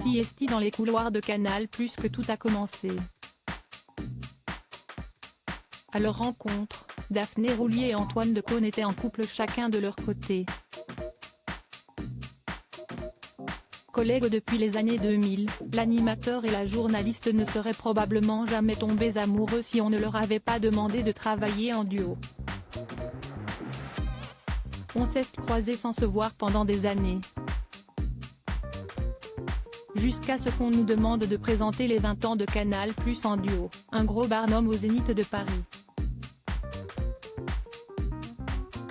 si esti dans les couloirs de Canal+ que tout a commencé. À leur rencontre, Daphné Roulier et Antoine Decaune étaient en couple chacun de leur côté. Collègues depuis les années 2000, l'animateur et la journaliste ne seraient probablement jamais tombés amoureux si on ne leur avait pas demandé de travailler en duo. On s'est croisés sans se voir pendant des années. Jusqu'à ce qu'on nous demande de présenter les 20 ans de Canal+ en duo, un gros barnum au Zénith de Paris.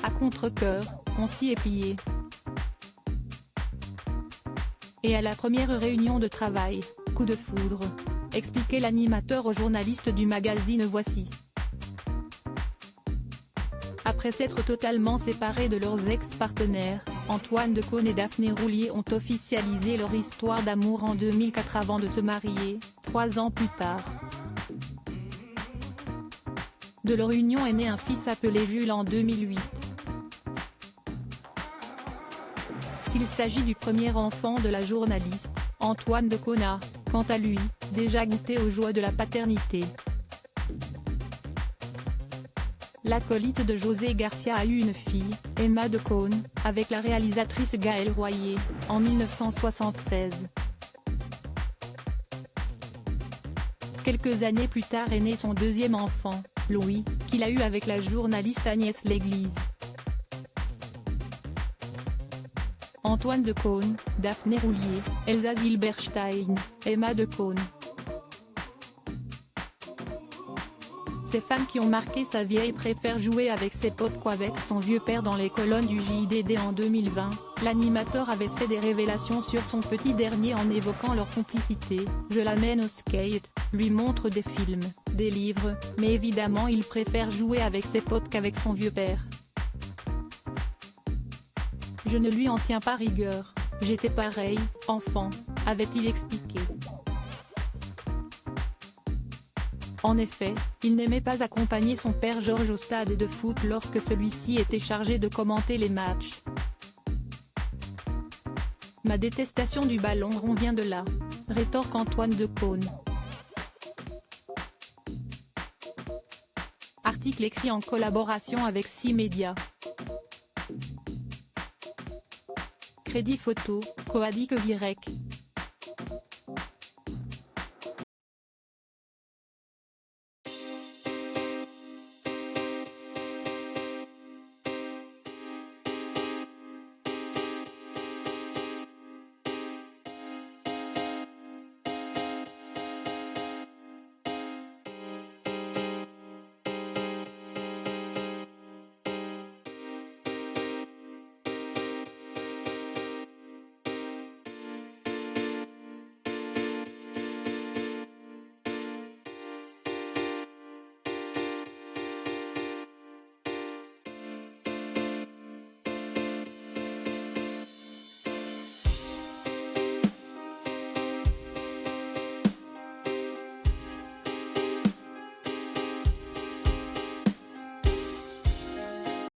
À contre-cœur, on s'y est plié. Et à la première réunion de travail, coup de foudre, expliquait l'animateur aux journalistes du magazine Voici. Après s'être totalement séparés de leurs ex-partenaires, Antoine Decaune et Daphné Roulier ont officialisé leur histoire d'amour en 2004 avant de se marier, 3 ans plus tard. De leur union est né un fils appelé Jules en 2008. S'il s'agit du premier enfant de la journaliste, Antoine Decaune a, quant à lui, déjà goûté aux joies de la paternité. L'acolyte de José Garcia a eu une fille, Emma Decaune, avec la réalisatrice Gaëlle Royer, en 1976. Quelques années plus tard est né son deuxième enfant, Louis, qu'il a eu avec la journaliste Agnès Léglise. Antoine Decaune, Daphné Roulier, Elsa Zilberstein, Emma Decaune. Ces femmes qui ont marqué sa vie préfèrent jouer avec ses potes qu'avec son vieux père. Dans les colonnes du JDD en 2020, l'animateur avait fait des révélations sur son petit dernier en évoquant leur complicité. Je l'amène au skate, lui montre des films, des livres, mais évidemment il préfère jouer avec ses potes qu'avec son vieux père. Je ne lui en tiens pas rigueur, j'étais pareil, enfant, avait-il expliqué. En effet, il n'aimait pas accompagner son père Georges au stade de foot lorsque celui-ci était chargé de commenter les matchs. Ma détestation du ballon rond vient de là, rétorque Antoine Decaune. Article écrit en collaboration avec 6 médias. Crédit photo, Coadic Virec.